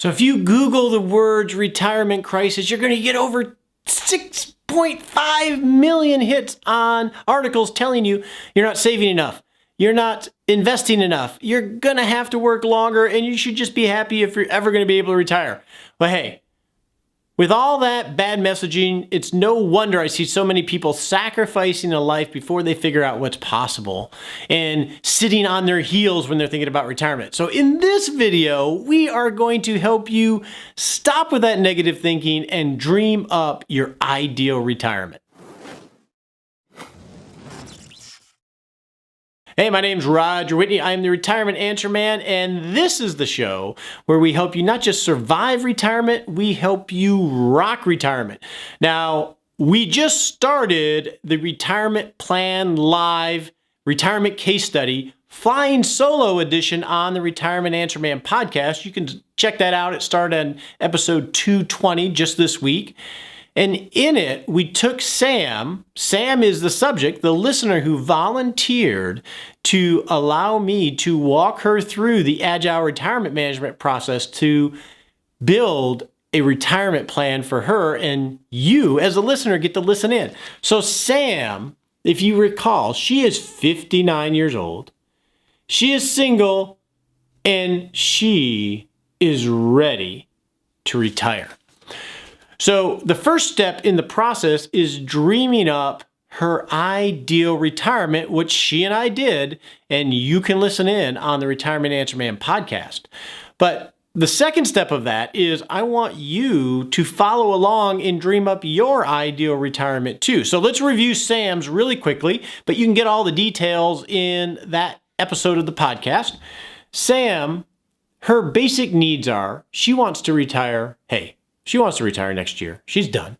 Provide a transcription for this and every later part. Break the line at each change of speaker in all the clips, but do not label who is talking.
So if you Google the words retirement crisis, you're going to get over 6.5 million hits on articles telling you you're not saving enough. You're not investing enough. You're going to have to work longer, and you should just be happy if you're ever going to be able to retire. Well, hey, with all that bad messaging, it's no wonder I see so many people sacrificing a life before they figure out what's possible and sitting on their heels when they're thinking about retirement. So in this video, we are going to help you stop with that negative thinking and dream up your ideal retirement. Hey, my name's Roger Whitney. I'm the Retirement Answer Man, and this is the show where we help you not just survive retirement, we help you rock retirement. Now, we just started the Retirement Plan Live Retirement Case Study Flying Solo Edition on the Retirement Answer Man podcast. You can check that out. It started on episode 220 just this week. And in it, we took Sam. Sam is the subject, the listener who volunteered to allow me to walk her through the Agile retirement management process to build a retirement plan for her. And you, as a listener, get to listen in. So Sam, if you recall, she is 59 years old. She is single, and she is ready to retire. So the first step in the process is dreaming up her ideal retirement, which she and I did, and you can listen in on the Retirement Answer Man podcast. But the second step of that is I want you to follow along and dream up your ideal retirement too. So let's review Sam's really quickly, but you can get all the details in that episode of the podcast. Sam, her basic needs are she wants to retire. She wants to retire next year. She's done.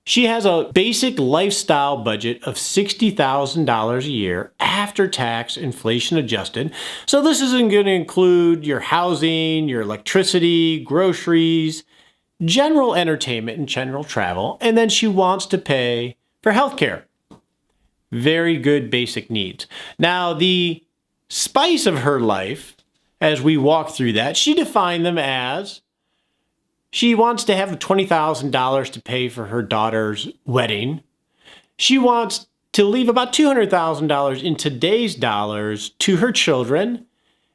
She has a basic lifestyle budget of $60,000 a year after tax, inflation adjusted. So this isn't going to include your housing, your electricity, groceries, general entertainment, and general travel. And then she wants to pay for healthcare. Very good basic needs. Now, the spice of her life, as we walk through that, she defined them as she wants to have $20,000 to pay for her daughter's wedding. She wants to leave about $200,000 in today's dollars to her children.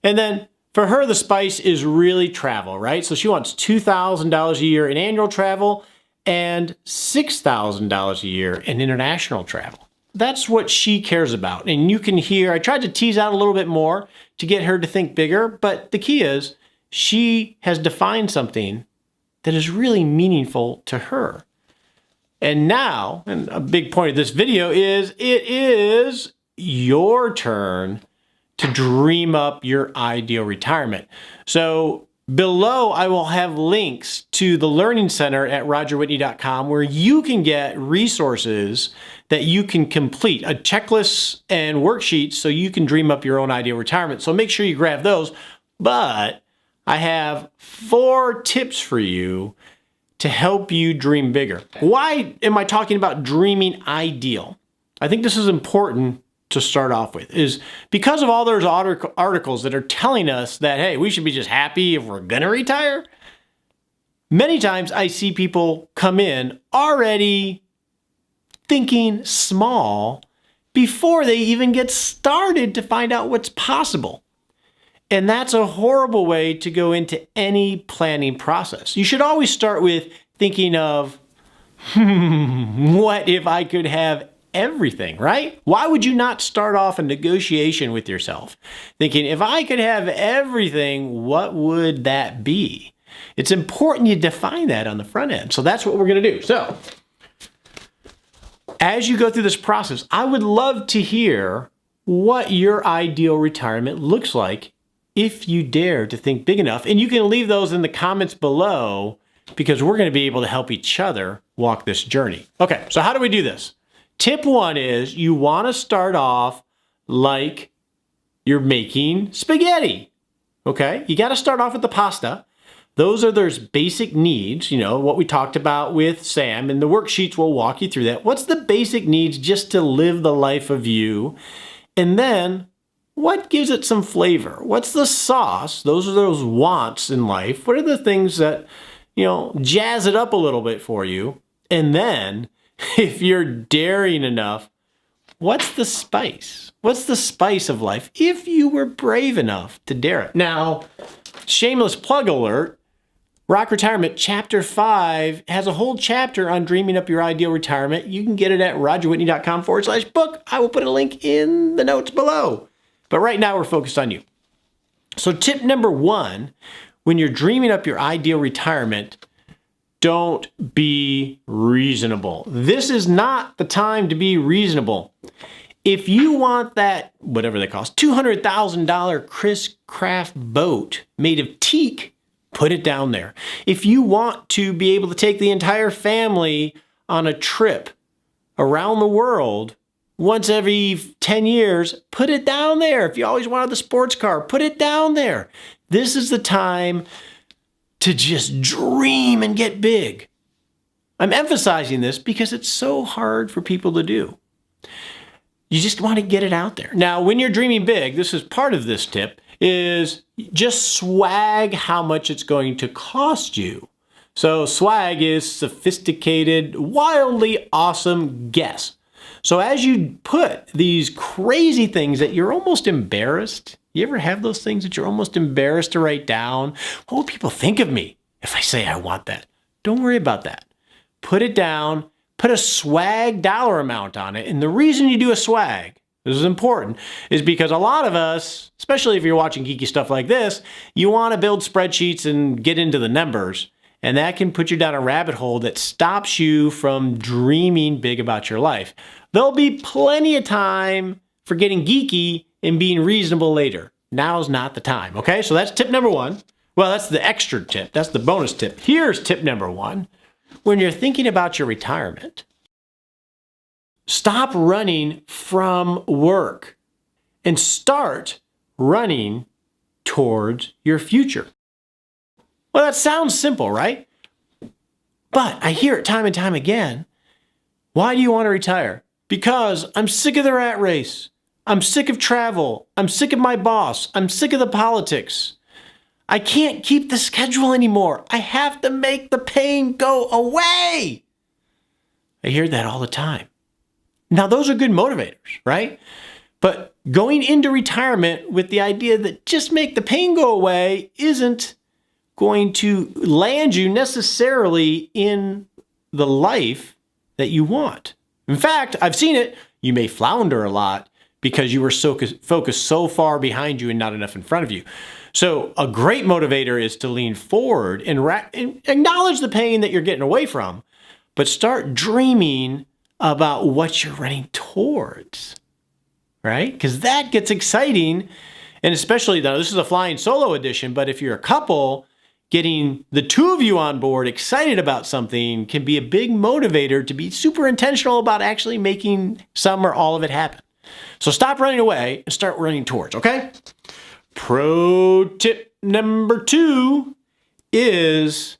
And then for her, the spice is really travel, right? So she wants $2,000 a year in annual travel and $6,000 a year in international travel. That's what she cares about. And you can hear, I tried to tease out a little bit more to get her to think bigger, but the key is she has defined something that is really meaningful to her. And now, and a big point of this video is, it is your turn to dream up your ideal retirement. So below, I will have links to the Learning Center at rogerwhitney.com where you can get resources that you can complete, a checklist and worksheets so you can dream up your own ideal retirement. So make sure you grab those. But I have 4 tips for you to help you dream bigger. Why am I talking about dreaming ideal? I think this is important to start off with, is because of all those articles that are telling us that, hey, we should be just happy if we're gonna retire. Many times I see people come in already thinking small before they even get started to find out what's possible. And that's a horrible way to go into any planning process. You should always start with thinking of, what if I could have everything, right? Why would you not start off a negotiation with yourself? Thinking, if I could have everything, what would that be? It's important you define that on the front end. So that's what we're going to do. So as you go through this process, I would love to hear what your ideal retirement looks like if you dare to think big enough. And you can leave those in the comments below because we're going to be able to help each other walk this journey. Okay, so how do we do this? Tip 1 is you want to start off like you're making spaghetti. Okay, you got to start off with the pasta. Those are those basic needs, what we talked about with Sam, and the worksheets will walk you through that. What's the basic needs just to live the life of you? And then what gives it some flavor? What's the sauce? Those are those wants in life. What are the things that, jazz it up a little bit for you? And then, if you're daring enough, what's the spice? What's the spice of life if you were brave enough to dare it? Now, shameless plug alert, Rock Retirement Chapter 5 has a whole chapter on dreaming up your ideal retirement. You can get it at rogerwhitney.com/book. I will put a link in the notes below. But right now we're focused on you. So tip number 1, when you're dreaming up your ideal retirement, don't be reasonable. This is not the time to be reasonable. If you want that, whatever they cost, $200,000 Chris Craft boat made of teak, put it down there. If you want to be able to take the entire family on a trip around the world once every 10 years, put it down there. If you always wanted the sports car, put it down there. This is the time to just dream and get big. I'm emphasizing this because it's so hard for people to do. You just want to get it out there. Now, when you're dreaming big, this is part of this tip, is just swag how much it's going to cost you. So swag is sophisticated, wildly awesome guess. So as you put these crazy things that you're almost embarrassed, you ever have those things that you're almost embarrassed to write down? What will people think of me if I say I want that? Don't worry about that. Put it down, put a swag dollar amount on it. And the reason you do a swag, this is important, is because a lot of us, especially if you're watching geeky stuff like this, you want to build spreadsheets and get into the numbers. And that can put you down a rabbit hole that stops you from dreaming big about your life. There'll be plenty of time for getting geeky and being reasonable later. Now's not the time, okay? So that's tip number 1. Well, that's the extra tip. That's the bonus tip. Here's tip number 1. When you're thinking about your retirement, stop running from work and start running towards your future. Well, that sounds simple, right? But I hear it time and time again. Why do you want to retire? Because I'm sick of the rat race. I'm sick of travel. I'm sick of my boss. I'm sick of the politics. I can't keep the schedule anymore. I have to make the pain go away. I hear that all the time. Now, those are good motivators, right? But going into retirement with the idea that just make the pain go away isn't going to land you necessarily in the life that you want. In fact, I've seen it. You may flounder a lot because you were so focused so far behind you and not enough in front of you. So a great motivator is to lean forward and acknowledge the pain that you're getting away from, but start dreaming about what you're running towards, right? Because that gets exciting. And especially, though, this is a flying solo edition, but if you're a couple, getting the two of you on board excited about something can be a big motivator to be super intentional about actually making some or all of it happen. So stop running away and start running towards, okay? Pro tip number 2 is,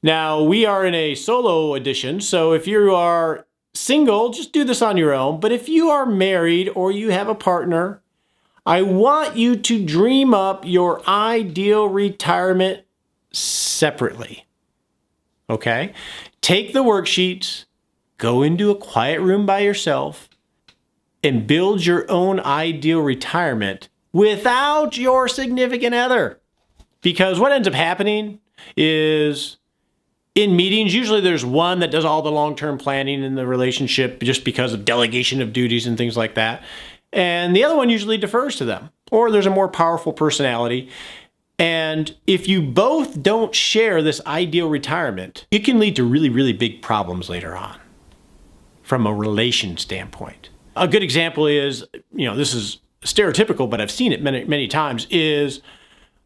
now we are in a solo edition, so if you are single, just do this on your own. But if you are married or you have a partner, I want you to dream up your ideal retirement separately, okay? Take the worksheets, go into a quiet room by yourself, and build your own ideal retirement without your significant other. Because what ends up happening is in meetings, usually there's one that does all the long-term planning in the relationship just because of delegation of duties and things like that. And the other one usually defers to them, or there's a more powerful personality. And if you both don't share this ideal retirement, it can lead to really, really big problems later on from a relation standpoint. A good example is, this is stereotypical, but I've seen it many, many times, is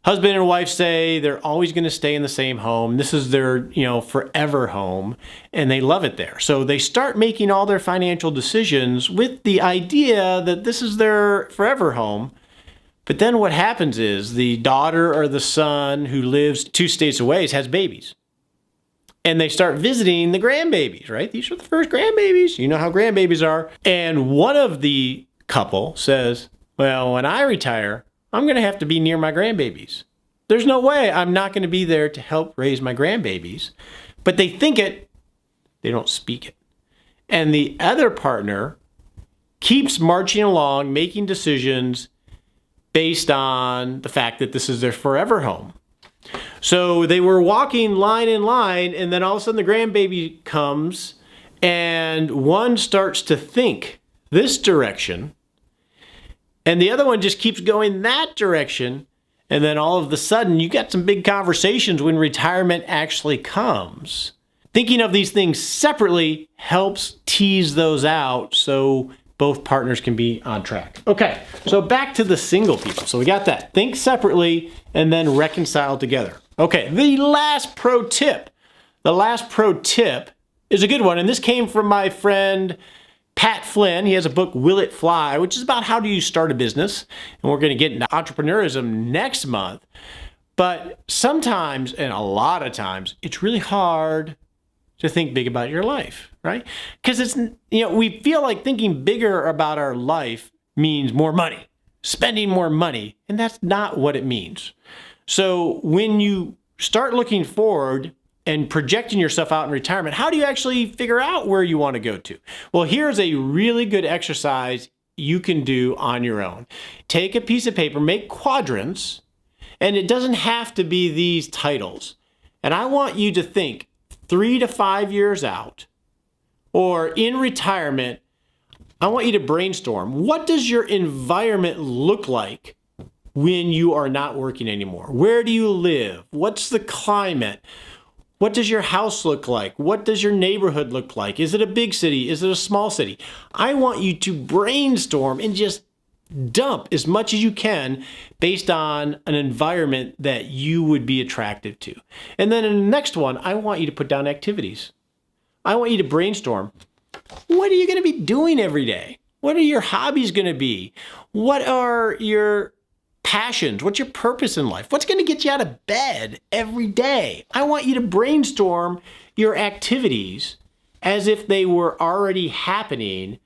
husband and wife say they're always going to stay in the same home. This is their, forever home, and they love it there. So they start making all their financial decisions with the idea that this is their forever home. But then what happens is the daughter or the son who lives 2 states away has babies. And they start visiting the grandbabies, right? These are the first grandbabies. You know how grandbabies are. And one of the couple says, Well, when I retire, I'm going to have to be near my grandbabies. There's no way I'm not going to be there to help raise my grandbabies. But they think it, they don't speak it. And the other partner keeps marching along, making decisions based on the fact that this is their forever home. So they were walking line in line, and then all of a sudden the grandbaby comes, and one starts to think this direction, and the other one just keeps going that direction. And then all of a sudden, you got some big conversations when retirement actually comes. Thinking of these things separately helps tease those out so both partners can be on track. Okay, so back to the single people. So we got that. Think separately and then reconcile together. Okay, the last pro tip. The last pro tip is a good one, and this came from my friend Pat Flynn. He has a book, Will It Fly, which is about how do you start a business. And we're going to get into entrepreneurism next month. But sometimes, and a lot of times, it's really hard to think big about your life, right? Because it's, we feel like thinking bigger about our life means more money, spending more money, and that's not what it means. So when you start looking forward and projecting yourself out in retirement, how do you actually figure out where you want to go to? Well, here's a really good exercise you can do on your own. Take a piece of paper, make quadrants, and it doesn't have to be these titles. And I want you to think 3 to 5 years out, or in retirement, I want you to brainstorm. What does your environment look like when you are not working anymore? Where do you live? What's the climate? What does your house look like? What does your neighborhood look like? Is it a big city? Is it a small city? I want you to brainstorm and just dump as much as you can based on an environment that you would be attractive to. And then in the next one, I want you to put down activities. I want you to brainstorm. What are you going to be doing every day? What are your hobbies going to be? What are your passions? What's your purpose in life? What's going to get you out of bed every day? I want you to brainstorm your activities as if they were already happening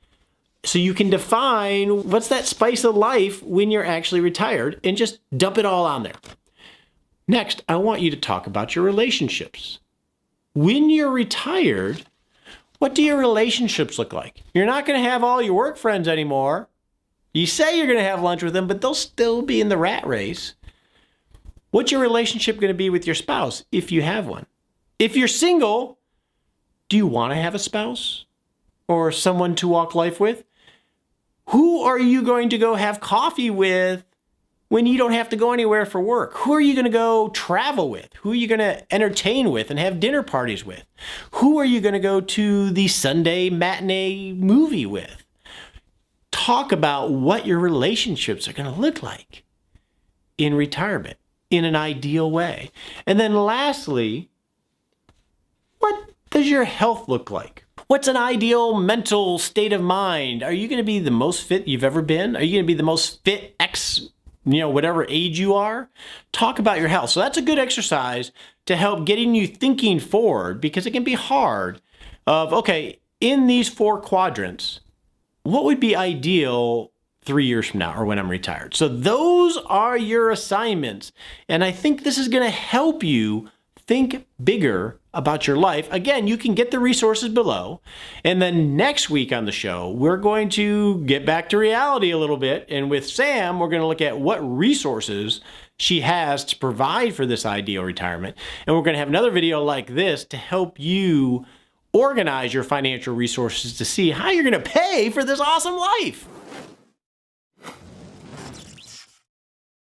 so you can define what's that spice of life when you're actually retired and just dump it all on there. Next, I want you to talk about your relationships. When you're retired, what do your relationships look like? You're not going to have all your work friends anymore. You say you're going to have lunch with them, but they'll still be in the rat race. What's your relationship going to be with your spouse if you have one? If you're single, do you want to have a spouse or someone to walk life with? Who are you going to go have coffee with when you don't have to go anywhere for work? Who are you going to go travel with? Who are you going to entertain with and have dinner parties with? Who are you going to go to the Sunday matinee movie with? Talk about what your relationships are going to look like in retirement in an ideal way. And then lastly, what does your health look like? What's an ideal mental state of mind? Are you going to be the most fit you've ever been? Are you going to be the most fit whatever age you are? Talk about your health. So that's a good exercise to help getting you thinking forward, because it can be hard of, okay, in these 4 quadrants, what would be ideal 3 years from now or when I'm retired? So those are your assignments. And I think this is going to help you think bigger about your life. Again, you can get the resources below. And then next week on the show, we're going to get back to reality a little bit. And with Sam, we're going to look at what resources she has to provide for this ideal retirement. And we're going to have another video like this to help you organize your financial resources to see how you're going to pay for this awesome life.